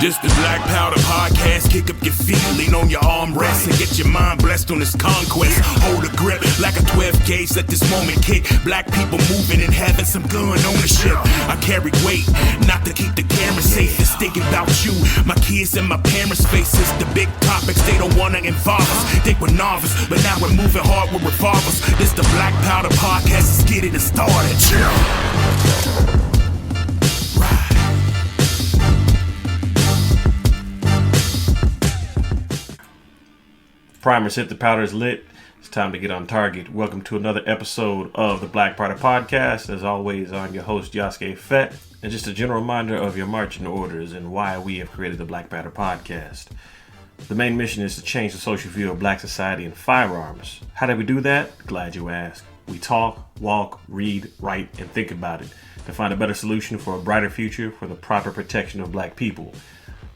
This the Black Powder Podcast. Kick up your feet, lean on your armrest, and get your mind blessed on this conquest. Hold a grip like a 12 gauge, let this moment kick. Black people moving and having some gun ownership. I carry weight, not to keep the camera safe. It's thinking about you, my kids and my parents' faces. The big topics, they don't wanna involve us. Think we're novice, but now we're moving hard with revolvers. This the Black Powder Podcast, let's get it started. Primers hit, the powder is lit. It's time to get on target. Welcome to another episode of the Black Powder Podcast. As always, I'm your host, Yasuke Fett. And just a general reminder of your marching orders and why we have created the Black Powder Podcast. The main mission is to change the social view of black society and firearms. How do we do that? Glad you asked. We talk, walk, read, write, and think about it to find a better solution for a brighter future for the proper protection of black people.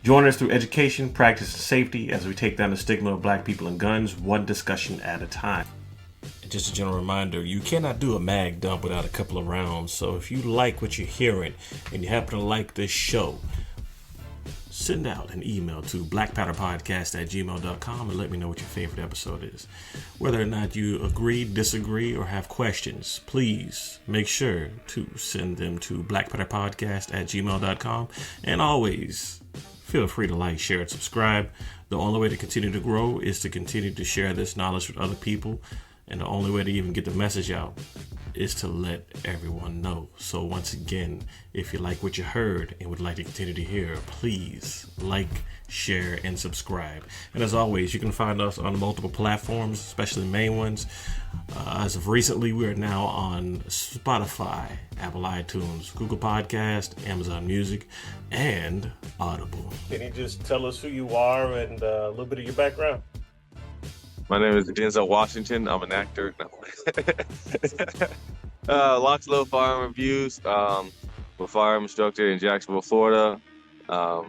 Join us through education, practice, and safety as we take down the stigma of black people and guns, one discussion at a time. Just a general reminder, you cannot do a mag dump without a couple of rounds. So if you like what you're hearing and you happen to like this show, send out an email to blackpowderpodcast@gmail.com and let me know what your favorite episode is. Whether or not you agree, disagree, or have questions, please make sure to send them to blackpowderpodcast@gmail.com. And always, feel free to like, share, and subscribe. The only way to continue to grow is to continue to share this knowledge with other people. And the only way to even get the message out is to let everyone know. So once again, if you like what you heard and would like to continue to hear, please like, share, and subscribe. And as always, you can find us on multiple platforms, especially main ones. As of recently, we are now on Spotify, Apple iTunes, Google Podcast, Amazon Music, and Audible. Can you just tell us who you are and a little bit of your background? My name is Denzel Washington. I'm an actor. Locs, Load Firearms Reviews. I'm a firearm instructor in Jacksonville, Florida. I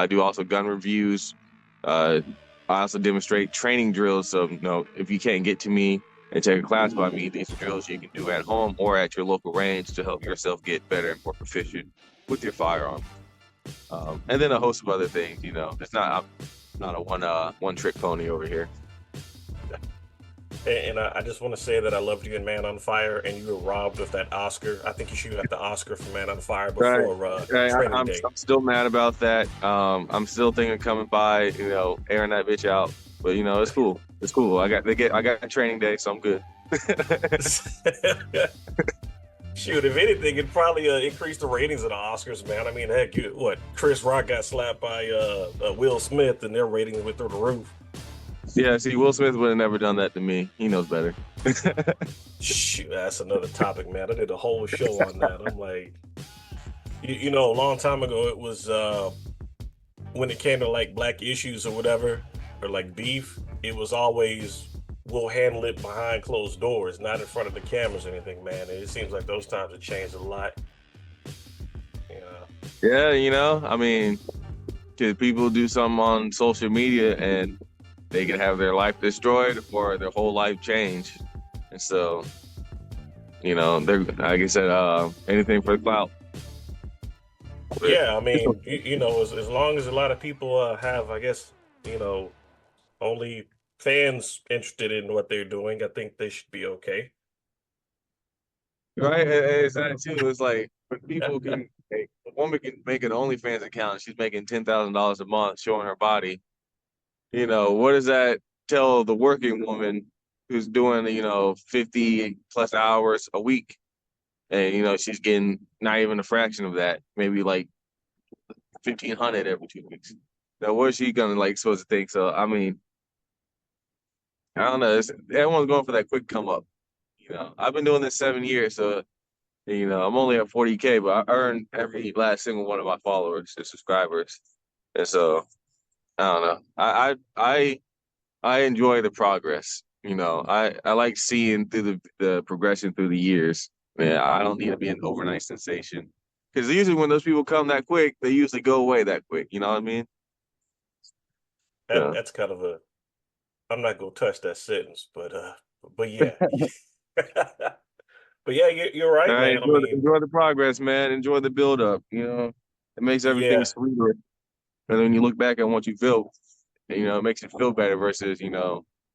do also gun reviews. I also demonstrate training drills. So, if you can't get to me and take a class by me, these are drills you can do at home or at your local range to help yourself get better and more proficient with your firearm. And then a host of other things. It's I'm not a one-trick pony over here. And I just want to say that I loved you in Man on Fire, and you were robbed of that Oscar. I think you should have got the Oscar for Man on Fire before Training Day. I'm still mad about that. I'm still thinking of coming by, airing that bitch out. But it's cool. It's cool. I got Training Day, so I'm good. Shoot, if anything, it'd probably increase the ratings of the Oscars, man. I mean, heck, Chris Rock got slapped by Will Smith, and their ratings went through the roof. Yeah, see, Will Smith would have never done that to me. He knows better. Shoot, that's another topic, man. I did a whole show on that. I'm like, a long time ago, it was when it came to like black issues or whatever, or like beef, it was always, we'll handle it behind closed doors, not in front of the cameras or anything, man. And it seems like those times have changed a lot. Yeah, I mean, could people do something on social media and they can have their life destroyed or their whole life changed. And so, they're, like I said, anything for the clout. Yeah, I mean, as long as a lot of people have, I guess, only fans interested in what they're doing, I think they should be okay. Right, it's that too. It's like, when people can, a woman can make an OnlyFans account, she's making $10,000 a month showing her body. What does that tell the working woman who's doing, 50 plus hours a week? And, she's getting not even a fraction of that, maybe like 1,500 every 2 weeks. Now, what is she supposed to think? So, I mean, I don't know. Everyone's going for that quick come up. I've been doing this 7 years, so, I'm only at 40K, but I earn every last single one of my followers and subscribers. And so, I don't know. I enjoy the progress. I like seeing through the progression through the years. Man, I don't need to be an overnight sensation. Because usually when those people come that quick, they usually go away that quick. You know what I mean? That's kind of I'm not gonna touch that sentence, but yeah. But yeah, you're right, man. Enjoy the progress, man. Enjoy the build up. It makes everything sweeter. And then you look back at what you built, and, it makes you feel better versus, you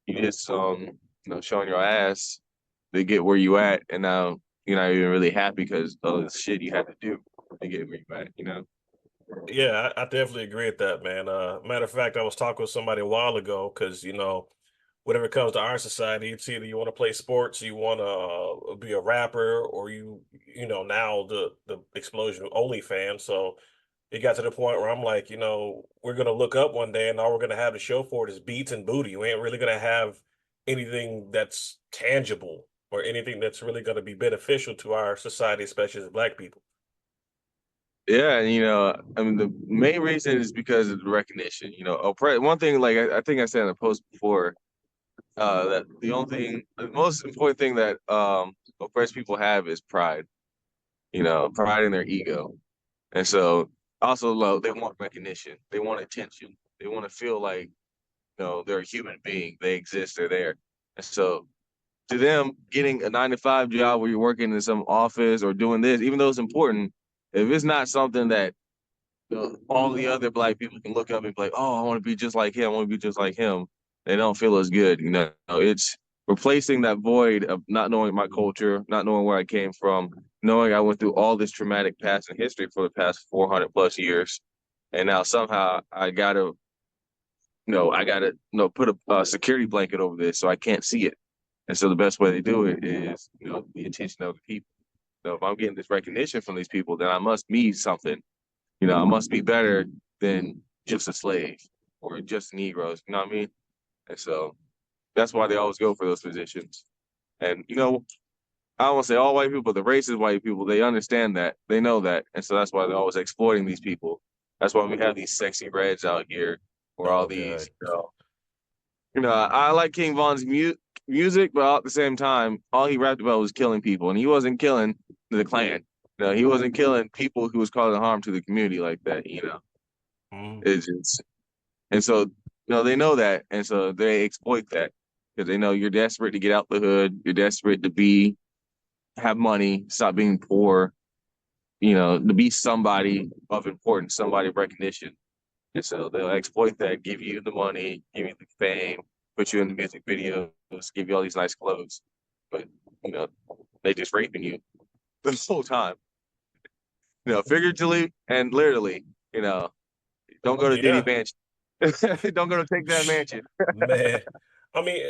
just showing your ass to get where you at, and now you're not even really happy because of the shit you had to do to get where you at. Yeah, I definitely agree with that, man. Matter of fact, I was talking with somebody a while ago because, whenever it comes to our society, it's either you want to play sports, you want to be a rapper, or now the explosion of OnlyFans. So it got to the point where I'm like, we're gonna look up one day and all we're gonna have to show for it is beats and booty. We ain't really gonna have anything that's tangible or anything that's really gonna be beneficial to our society, especially as Black people. Yeah, and I mean, the main reason is because of the recognition. One thing, like I think I said in a post before, that the most important thing that oppressed people have is pride. Pride in their ego, and so also they want recognition, they want attention, they want to feel like they're a human being, they exist, they're there, and so to them, getting a 9 to 5 job where you're working in some office or doing this, even though it's important, if it's not something that all the other Black people can look up and be like, oh, I want to be just like him. I want to be just like him. They don't feel as good. It's replacing that void of not knowing my culture, not knowing where I came from, knowing I went through all this traumatic past in history for the past 400 plus years. And now somehow I gotta put a security blanket over this so I can't see it. And so the best way to do it is, the attention of the people. So if I'm getting this recognition from these people, then I must be something. I must be better than just a slave or just Negroes. You know what I mean? And so that's why they always go for those positions. And I don't want to say all white people, but the racist white people, they understand that. They know that. And so that's why they're always exploiting these people. That's why we have these sexy reds out here or all Oh these, God. I like King Von's music, but at the same time, all he rapped about was killing people. And he wasn't killing the Klan. He wasn't killing people who was causing harm to the community like that. Mhm. It's just, and so, they know that. And so they exploit that because they know you're desperate to get out the hood. You're desperate to have money, stop being poor, to be somebody of importance, somebody of recognition. And so they'll exploit that, give you the money, give you the fame, put you in the music videos, give you all these nice clothes. But, you know, they just raping you the whole time, figuratively and literally, you know, don't go to Diddy Yeah. Mansion. Don't go to Take That Mansion. Man. I mean,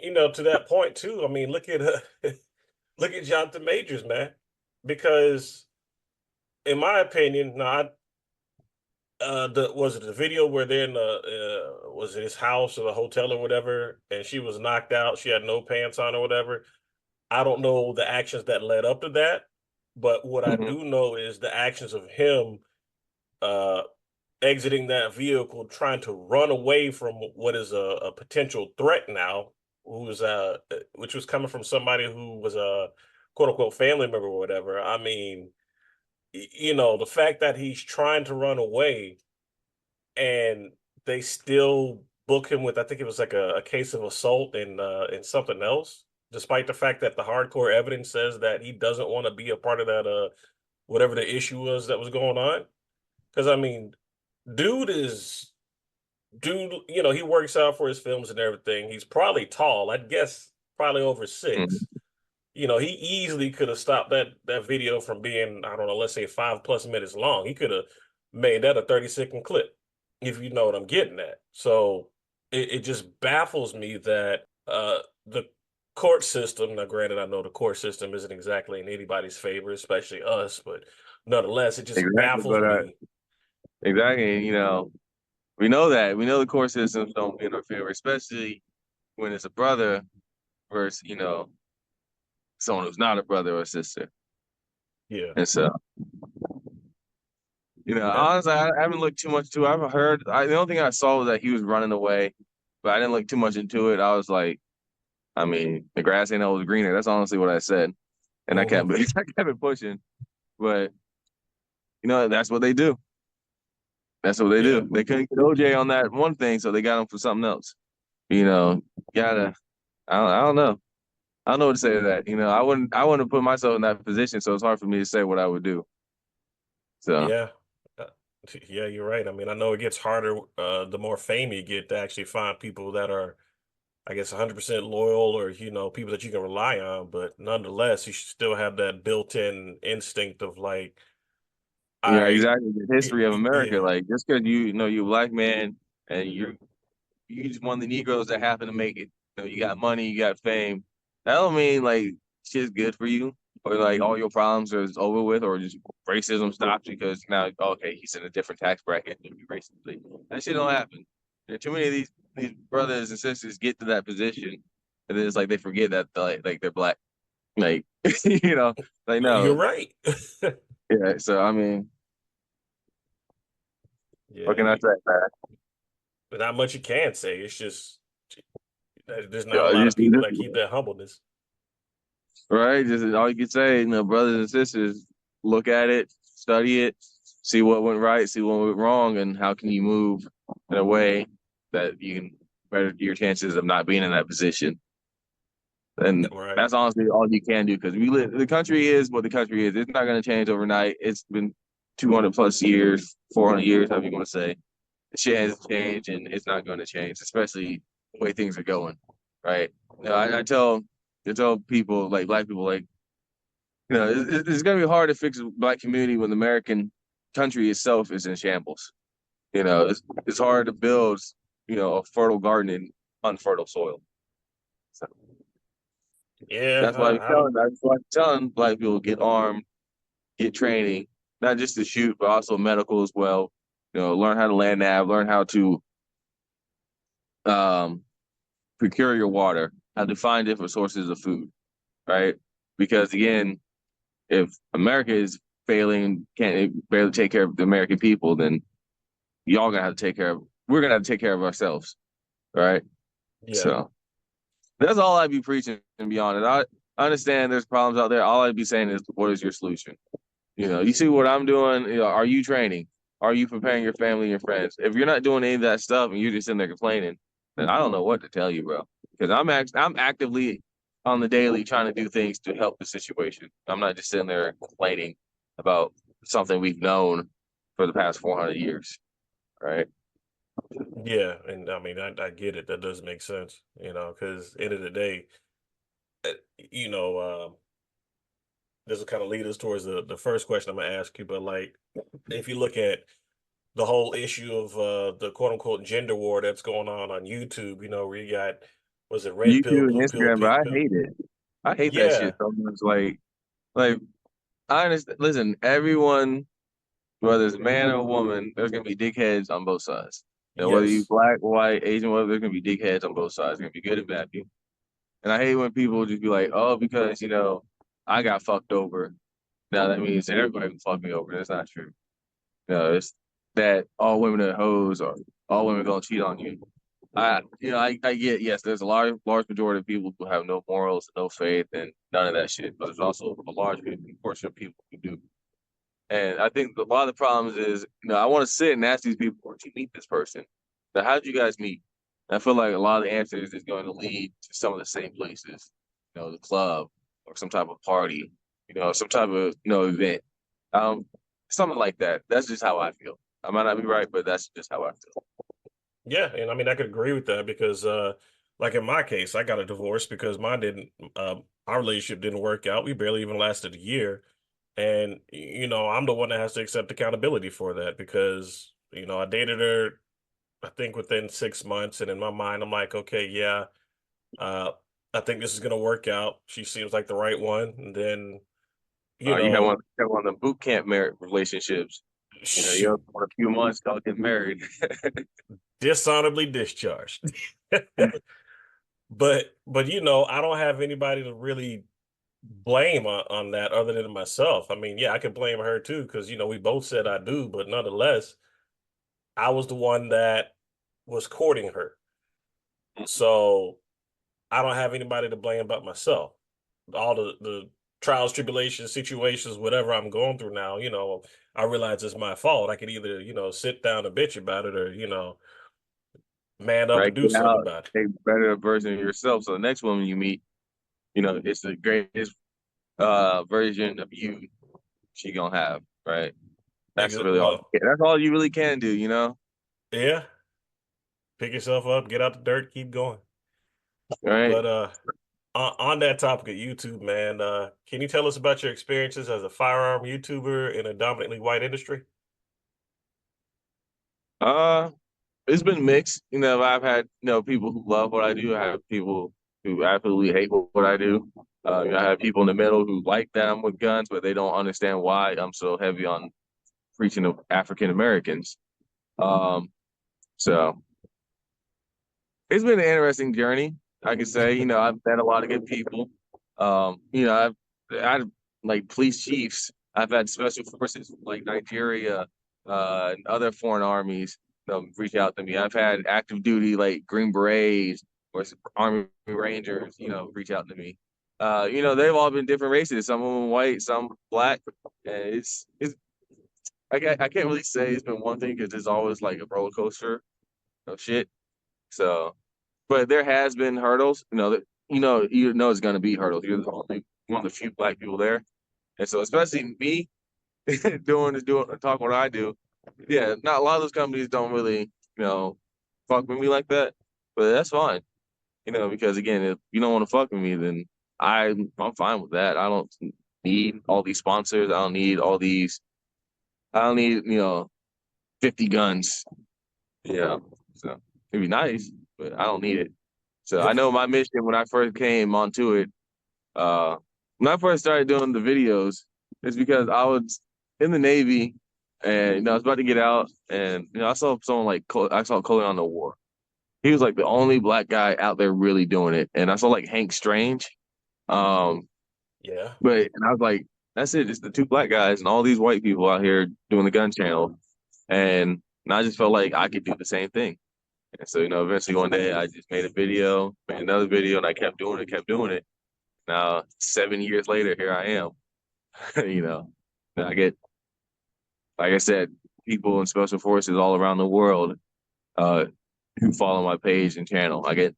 and to that point too. I mean, look at look at Jonathan Majors, man. Because in my opinion, not was it the video where they're in the was it his house or the hotel or whatever, and she was knocked out, she had no pants on or whatever. I don't know the actions that led up to that, but what I Mhm. do know is the actions of him uh exiting that vehicle, trying to run away from what is a potential threat now, who's which was coming from somebody who was a quote unquote family member or whatever. I mean, the fact that he's trying to run away and they still book him with, I think it was like a case of assault and something else, despite the fact that the hardcore evidence says that he doesn't want to be a part of that whatever the issue was that was going on. Because I mean, dude is dude, he works out for his films and everything. He's probably tall. I'd guess probably over 6. Mhm. He easily could have stopped that video from being, I don't know, let's say 5+ minutes long. He could have made that a 30-second clip, if you know what I'm getting at. So it just baffles me that the court system, now granted, I know the court system isn't exactly in anybody's favor, especially us, but nonetheless, it just Exactly. baffles But me. exactly, we know that. We know the court systems don't be in our favor, especially when it's a brother versus, someone who's not a brother or sister. Yeah. And so, Yeah. honestly, I haven't looked too much to it. I've heard, the only thing I saw was that he was running away, but I didn't look too much into it. I was like, I mean, the grass ain't always greener. That's honestly what I said. And I kept, Hmm. I kept it pushing. But, that's what they do. That's what they Yeah. do. They couldn't get OJ on that one thing, so they got him for something else. You know, gotta, I don't know. I don't know what to say to that. I wouldn't put myself in that position, so it's hard for me to say what I would do. So, Yeah. Yeah, you're right. I mean, I know it gets harder the more fame you get to actually find people that are, I guess, 100% loyal or, people that you can rely on. But nonetheless, you should still have that built-in instinct of like, Yeah, I, exactly. The history of America, yeah, like just because you're a black man and you just one of the Negroes that happen to make it. You got money, you got fame. That don't mean like shit's good for you or like all your problems are over with or just racism stops because now okay he's in a different tax bracket than you racism. That shit don't happen. There are too many of these brothers and sisters get to that position and then it's like they forget that like they're black. Like like you're no. right. Yeah. So I mean, what Yeah, can I say, man? not much you can say. It's just there's not a Yeah, lot of just people that keep that humbleness. right. Just all you can say, brothers and sisters, look at it, study it, see what went right, see what went wrong, and how can you move in a way that you can better your chances of not being in that position. And Right. that's honestly all you can do because we live. The country is what the country is. It's not going to change overnight. It's been 200 plus years, 400 years, however you want to say. The shit has changed, and it's not going to change, especially the way things are going. Right? I tell people like black people like it's going to be hard to fix a black community when the American country itself is in shambles. It's hard to build a fertile garden in unfertile soil. So Yeah, I don't. that's why I'm telling black people get armed, get training, not just to shoot, but also medical as well. Learn how to land nav, learn how to um, procure your water, how to find different sources of food, right? Because again, if America is failing, can't barely take care of the American people, then y'all gonna have to take care of. We're gonna have to take care of ourselves, right? Yeah. So that's all I'd be preaching. And be honest, I understand there's problems out there. All I'd be saying is, what is your solution? You see what I'm doing. Are you training? Are you preparing your family and your friends? If you're not doing any of that stuff and you're just sitting there complaining, then I don't know what to tell you, bro. Because I'm actively on the daily trying to do things to help the situation. I'm not just sitting there complaining about something we've known for the past 400 years, right? Yeah, and I mean, I get it. That does make sense, because end of the day, uh, you know, this will kind of lead us towards the first question I'm gonna ask you. But like, if you look at the whole issue of the quote unquote gender war that's going on YouTube, where you got was it red pill, YouTube and blue pill, Instagram, but pink I pill? hate it. I hate that Yeah. shit so much. Like I understand. Listen, everyone, whether it's a man or a woman, there's gonna be dickheads on both sides. Whether you Yes. black, white, Asian, whatever, there's gonna be dickheads on both sides. There's gonna be good and bad people. And I hate when people just be like, "Oh, because I got fucked over. Now that means everybody can fuck me over." That's not true. No, it's that all women are hoes or all women gonna cheat on you. I get yes, there's a large majority of people who have no morals, no faith, and none of that shit. But there's also a large portion of people who do. And I think a lot of the problems is, I want to sit and ask these people, where'd you meet this person? Now, how did you guys meet? And I feel like a lot of the answers is going to lead to some of the same places, the club or some type of party, some type of, event. Um, Something like that. That's just how I feel. I might not be right, but that's just how I feel. Yeah, and I mean I could agree with that because like in my case, I got a divorce because mine didn't our relationship didn't work out. We barely even lasted a year. And I'm the one that has to accept accountability for that because, I dated her I think within 6 months and in my mind I'm like, okay, yeah, uh I think this is gonna work out. She seems like the right one. And then, you You have know, one of the boot camp marriage relationships. You have shoot, for a few months, y'all get married. dishonorably discharged. But I don't have anybody to really blame on that other than myself. I mean, yeah, I could blame her too because we both said I do, but nonetheless, I was the one that was courting her. So I don't have anybody to blame but myself. All the trials, tribulations, situations, whatever I'm going through now, I realize it's my fault. I could either, sit down and bitch about it or, man up Right? and do Get something out, about it. a better version of yourself. So the next woman you meet, it's the greatest version of you she gonna have, right? Well, That's all you really can do, you know? yeah. Pick yourself up, get out the dirt, keep going. Right? But on that topic of YouTube, man, can you tell us about your experiences as a firearm YouTuber in a dominantly white industry? Uh, it's been mixed. You know, I've had, people who love what I do. I have people who absolutely hate what I do. I have people in the middle who like that I'm with guns, but they don't understand why I'm so heavy on preaching to African Americans. Um, so it's been an interesting journey, I could say. You know, I've met a lot of good people. I've had like police chiefs. I've had special forces from, like Nigeria, and other foreign armies reach out to me. I've had active duty like Green Berets or Army Rangers, reach out to me. They've all been different races. Some of them white, some black. And it's I can't really say it's been one thing because there's always like a roller coaster of shit. So, but there has been hurdles. You know it's gonna be hurdles. You're the only one of the few black people there, and so especially me doing talk what I do. Yeah, not a lot of those companies don't really fuck with me like that, but that's fine. Because again, if you don't want to fuck with me, then I'm fine with that. I don't need all these sponsors. I don't need all these. I don't need 50 guns. Yeah, so it'd be nice, but I don't need it. So I If know my mission when I first came onto it, uh, when I first started doing the videos, is because I was in the Navy and I was about to get out, and I saw someone like I saw Colin on the War. He was like the only black guy out there really doing it, and I saw like Hank Strange. Um, Yeah, and I was like, that's it. It's the two black guys and all these white people out here doing the gun channel, and I just felt like I could do the same thing. And so, eventually one day I just made a video, made another video, and I kept doing it, kept doing it. Now, 7 years later, here I am. And I get, like I said, people in special forces all around the world uh, who follow my page and channel. I get,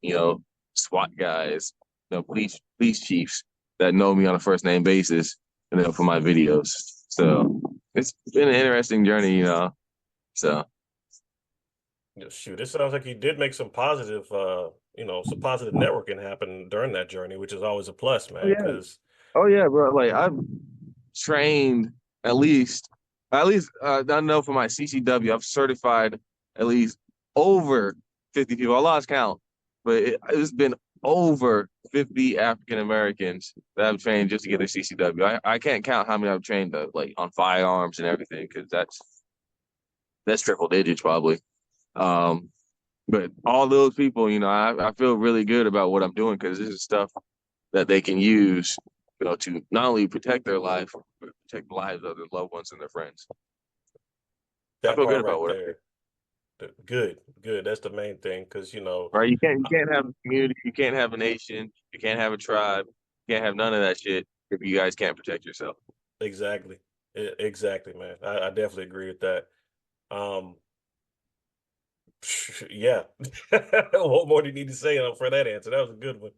SWAT guys, police chiefs that know me on a first name basis, for my videos. So it's been an interesting journey. So shoot, it sounds like you did make some positive, some positive networking happen during that journey, which is always a plus, oh man. yeah, Because oh yeah, bro. Like I've trained at least, I know for my CCW, I've certified at least over 50 people. I lost count, but it's been over 50 African Americans that I've trained just to get their CCW. I can't count how many I've trained like on firearms and everything because that's triple digits probably. Um, but all those people, I feel really good about what I'm doing because this is stuff that they can use, to not only protect their life, but protect the lives of their loved ones and their friends. I that feel good part about right what I do. there, good, good. That's the main thing. Because Right? You can't have a community, you can't have a nation, you can't have a tribe, you can't have none of that shit if you guys can't protect yourself. exactly, exactly, man. I definitely agree with that. Um, yeah. What more do you need to say for that answer? That was a good one.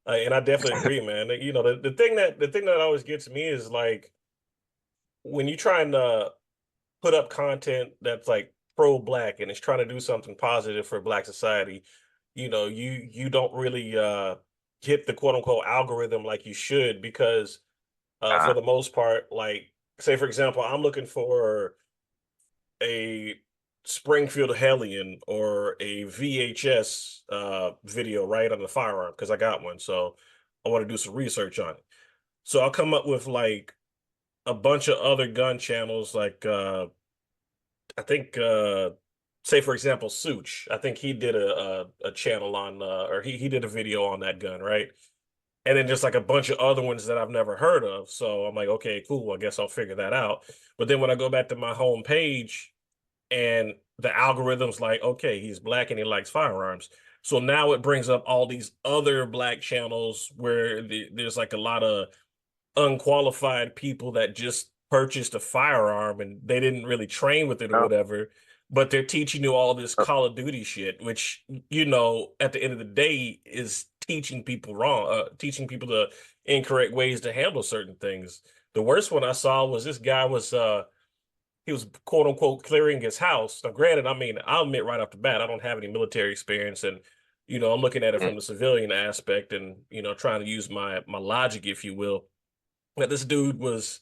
And I definitely agree, man. The thing that always gets me is like when you trying to put up content that's like pro-black and it's trying to do something positive for black society, you don't really hit the quote unquote algorithm like you should because for Ah, the most part, like say for example, I'm looking for a Springfield Hellion or a VHS video right on the firearm because I got one, so I want to do some research on it. So I'll come up with like a bunch of other gun channels, like I think say for example Such. I think he did a channel on or he did a video on that gun, right? And then just like a bunch of other ones that I've never heard of. So I'm like, okay, cool. I guess I'll figure that out. But then when I go back to my home page and the algorithm's like, okay, he's black and he likes firearms. So now it brings up all these other black channels where there's like a lot of unqualified people that just purchased a firearm and they didn't really train with it or no, whatever, but they're teaching you all this Call of Duty shit, which, at the end of the day is teaching people wrong, teaching people the incorrect ways to handle certain things. The worst one I saw was this guy was he was quote unquote clearing his house. Now, granted, I mean, I'll admit right off the bat, I don't have any military experience, and I'm looking at it Mm. from the civilian aspect, and trying to use my logic, if you will. That this dude was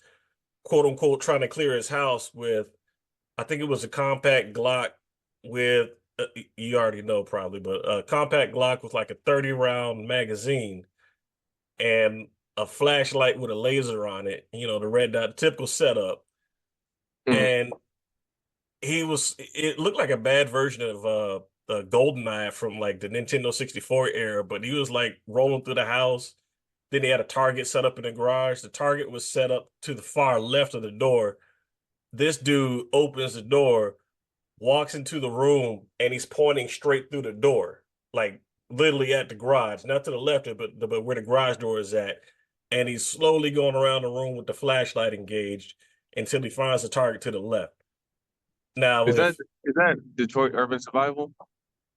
quote unquote trying to clear his house with, I think it was a compact Glock with, you already know probably, but a compact Glock with like a 30 round magazine and a flashlight with a laser on it, the red dot, typical setup. Mm. And it looked like a bad version of the GoldenEye from like the Nintendo 64 era, but he was like rolling through the house. Then he had a target set up in the garage. The target was set up to the far left of the door. This dude opens the door, walks into the room, and he's pointing straight through the door, like literally at the garage, not to the left, but where the garage door is at. And he's slowly going around the room with the flashlight engaged until he finds the target to the left. Now, Is that if is that Detroit Urban Survival?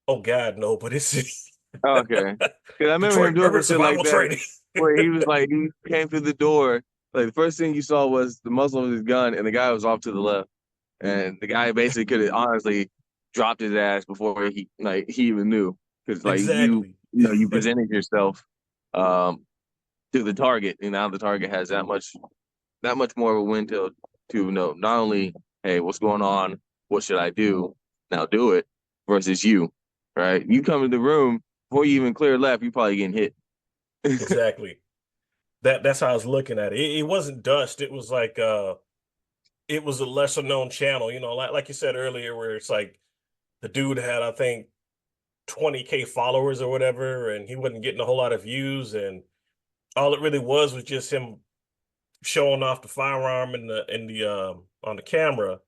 oh God, no, but it's Oh, okay. Because I remember him Detroit doing Urban some shit like Survival that, Training. where he was like, he came through the door. Like the first thing you saw was the muzzle of his gun, and the guy was off to the left, and the guy basically could have honestly dropped his ass before he even knew, because like Exactly. you presented yourself um to the target, and now the target has that much more of a win to know not only, hey, what's going on, what should I do, now do it, versus you, right? You come in the room before you even clear left, you probably getting hit. Exactly. That's how I was looking at it. It wasn't dust. It was like it was a lesser known channel, like you said earlier, where it's like the dude had, I think, 20K followers or whatever, and he wasn't getting a whole lot of views, and all it really was just him showing off the firearm in the on the camera.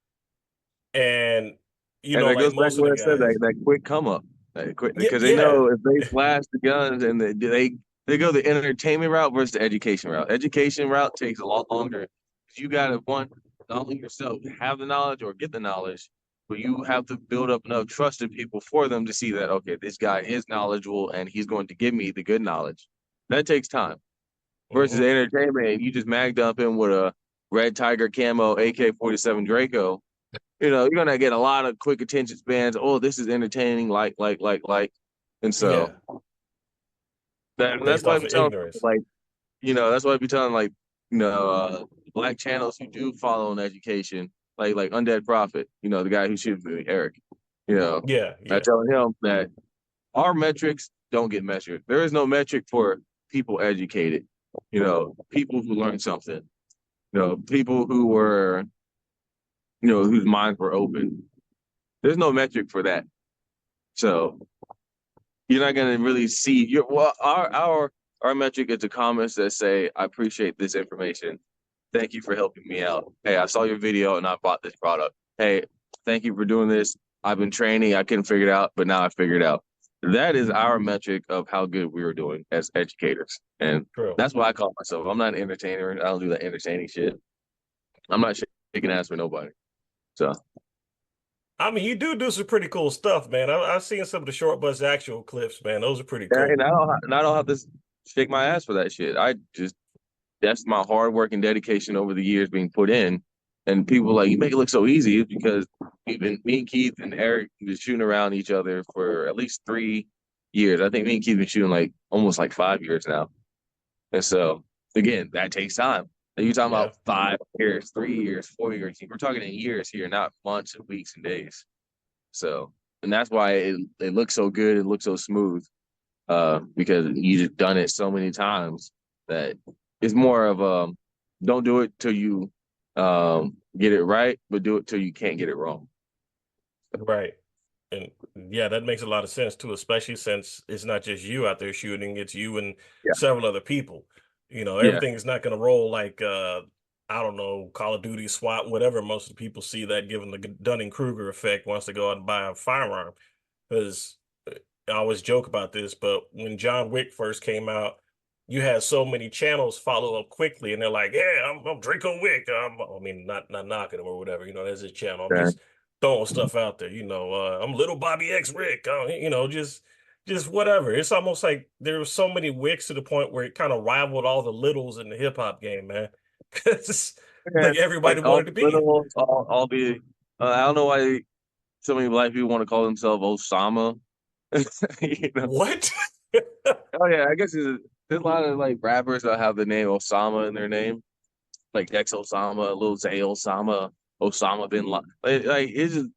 And And that like goes back to most of what the I said, guys. that quick come up, that quick, Yeah, because they yeah, know if they flash the guns and they go the entertainment route versus the education route. Education route takes a lot longer. You got to want not only yourself have the knowledge or get the knowledge, but you have to build up enough trusted people for them to see that, okay, this guy is knowledgeable and he's going to give me the good knowledge. That takes time. Versus hmm entertainment, you just mag dump him with a red tiger camo AK-47 Draco. You're gonna get a lot of quick attention spans. Oh, this is entertaining, like. And so yeah, that's based why I off be of telling people, ignorance. like, that's why I be telling, like, black channels who do follow in education, like Undead Prophet, the guy who shoots me, Eric. You know, Yeah, I yeah, tell him that our metrics don't get measured. There is no metric for people educated, people who learned something, people who were, whose minds were open. There's no metric for that. So you're not gonna really see your well our metric is the comments that say, I appreciate this information. Thank you for helping me out. Hey, I saw your video and I bought this product. Hey, thank you for doing this. I've been training, I couldn't figure it out, but now I figured it out. That is our metric of how good we were doing as educators. And true. that's what I call myself. I'm not an entertainer. I don't do that entertaining shit. I'm not shaking ass for nobody. So I mean, you do some pretty cool stuff, man. I've seen some of the short bus actual clips, man. Those are pretty and cool. I don't have to shake my ass for that shit. I just that's my hard work and dedication over the years being put in. And people like, you make it look so easy because me and Keith and Eric been shooting around each other for at least 3 years. I think me and Keith been shooting like almost like 5 years now. And so again, that takes time. You're talking Yeah, about 5 years, 3 years, 4 years. We're talking in years here, not months and weeks and days. So, and that's why it looks so good. It looks so smooth, because you just done it so many times that it's more of don't do it till you get it right, but do it till you can't get it wrong. right. And yeah, that makes a lot of sense too, especially since it's not just you out there shooting, it's you and Yeah, several other people. yeah, Everything is not going to roll like I don't know, Call of Duty, SWAT, whatever. Most of the people see that given the Dunning-Kruger effect once they go out and buy a firearm. Because I always joke about this, but when John Wick first came out, you had so many channels follow up quickly, and they're like, "Yeah, I'm Draco Wick." I mean, not knocking him or whatever. There's his channel. I'm okay. just throwing stuff out there. I'm Little Bobby X Rick. Just whatever. It's almost like there were so many Wicks to the point where it kind of rivaled all the littles in the hip hop game, man. Yeah, like everybody like all wanted to the be. little, all the. I don't know why so many black people want to call themselves Osama. You know? What? Oh yeah, I guess there's a lot of like rappers that have the name Osama in their name, like X Osama, Lil Zay Osama, Osama bin Laden. Like it's just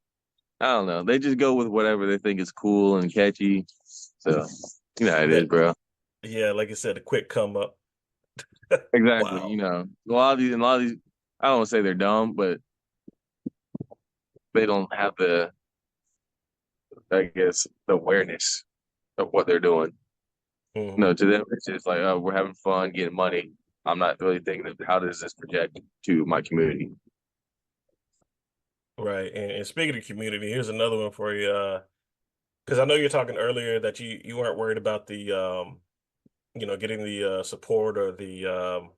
I don't know. They just go with whatever they think is cool and catchy. So you know how it is, That, bro. yeah, like I said, a quick come up. Exactly. Wow. A lot of these. I don't want to say they're dumb, but they don't have the, I guess, the awareness of what they're doing. Mhm. No, to them it's just like, oh, we're having fun, getting money. I'm not really thinking of how does this project to my community. Right. And speaking of community, here's another one for you. Because I know you're talking earlier that you weren't worried about the getting the support or the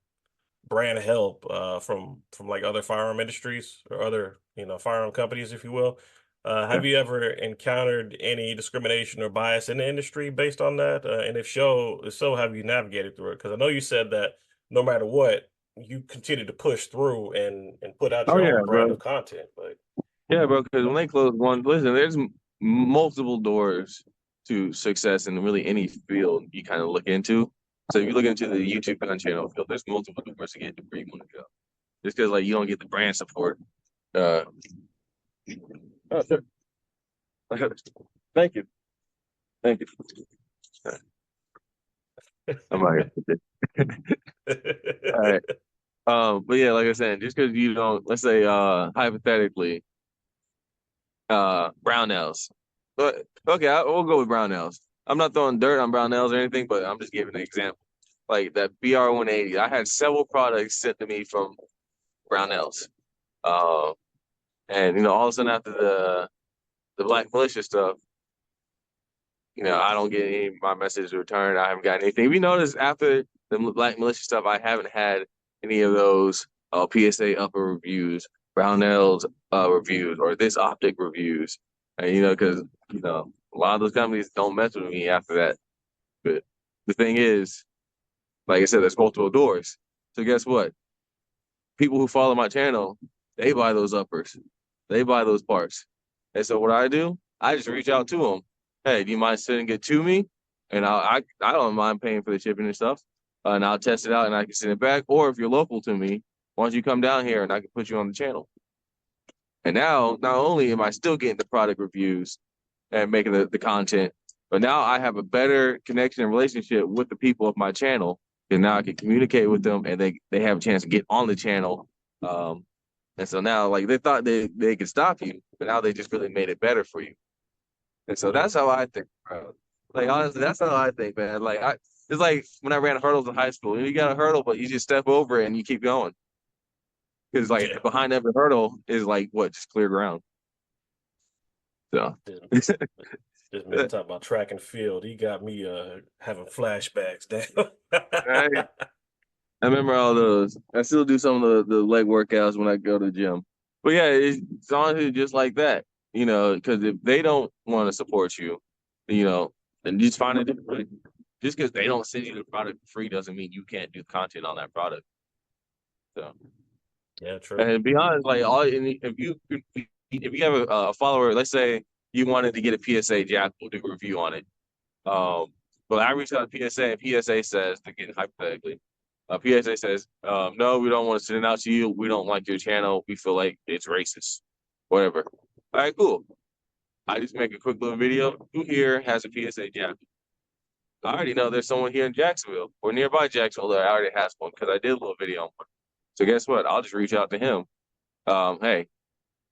brand help from like other firearm industries or other firearm companies, if you will. Yeah. Have you ever encountered any discrimination or bias in the industry based on that? And if so, have you navigated through it? Because I know you said that no matter what, you continue to push through and put out Oh your yeah, own brand bro. of content. But Yeah, bro. Because when they close one, listen, there's multiple doors to success in really any field you kind of look into. So if you look into the YouTube content channel field, there's multiple doors to get to where you want to go. Just because like you don't get the brand support. Uh, oh, sure. Thank you, thank you. I'm like, all right. But yeah, like I said, just because you don't, let's say, hypothetically, Brownells. But okay, we'll go with Brownells. I'm not throwing dirt on Brownells or anything, but I'm just giving an example. Like that BR-180, I had several products sent to me from Brownells. Uh, and all of a sudden after the Black Militia stuff, I don't get any of my messages returned. I haven't got anything. If you notice after the Black Militia stuff, I haven't had any of those PSA upper reviews, Brownells reviews, or this optic reviews. And because a lot of those companies don't mess with me after that. But the thing is, like I said, there's multiple doors. So guess what? People who follow my channel, they buy those uppers, they buy those parts. And so what I do, I just reach out to them. Hey, do you mind sending it to me? And I don't mind paying for the shipping and stuff. And I'll test it out and I can send it back. Or if you're local to me, why don't you come down here and I can put you on the channel? And now, not only am I still getting the product reviews and making the content, but now I have a better connection and relationship with the people of my channel. And now I can communicate with them and they have a chance to get on the channel. Um, and so now, like, they thought they could stop you, but now they just really made it better for you. And so Mm. that's how I think, bro. Like, honestly, that's how I think, man. It's like when I ran hurdles in high school. You got a hurdle, but you just step over it and you keep going. Because, like, Yeah, behind every hurdle is, like, what, just clear ground. So, just, just man talking about track and field. He got me having flashbacks. Damn. right. I remember all those. I still do some of the leg workouts when I go to the gym. But yeah, it's honestly just like that, because if they don't want to support you, you know, then just find a different way. Just because they don't send you the product for free doesn't mean you can't do content on that product. So, Yeah, true. and be honest, like if you have a follower, let's say you wanted to get a PSA Jack, will do a review on it. But I reached out to PSA, and PSA says, again, hypothetically, PSA says, no, we don't want to send it out to you. We don't like your channel. We feel like it's racist. Whatever. All right, cool. I just make a quick little video. Who here has a PSA jacket? I already know there's someone here in Jacksonville or nearby Jacksonville that already has one because I did a little video on one. So guess what? I'll just reach out to him. Hey,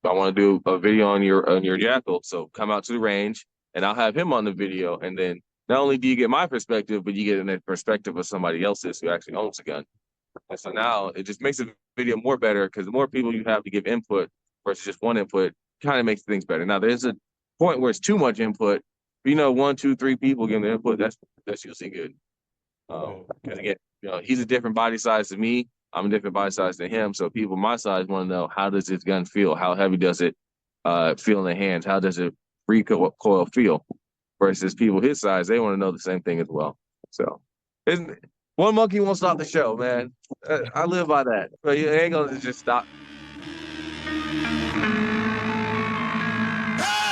I want to do a video on your jackal, so come out to the range, and I'll have him on the video. And then not only do you get my perspective, but you get the perspective of somebody else's who actually owns a gun. And so now it just makes the video more better because the more people you have to give input versus just one input kind of makes things better. Now there's a point where it's too much input. But, 1, 2, 3 people giving the input, that's usually good. Mm. Because again, he's a different body size to me. I'm a different body size to him. So people my size want to know, how does this gun feel? How heavy does it feel in the hands? How does it recoil feel? Versus people his size, they want to know the same thing as well. So One monkey won't stop the show, man. I live by that. But you ain't gonna just stop.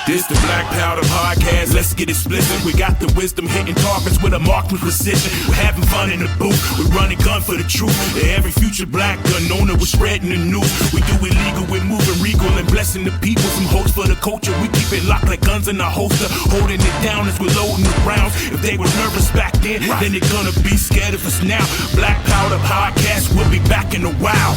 This the Black Powder Podcast, let's get explicit. We got the wisdom hitting targets with a marksman precision. We're having fun in the booth, we're running gun for the truth. Every future black gun owner, we're spreading the news. We do illegal, we're moving regal and blessing the people. Some hopes for the culture, we keep it locked like guns in our holster. Holding it down as we're loading the rounds. If they were nervous back then they're gonna be scared of us now. Black Powder Podcast, we'll be back in a while.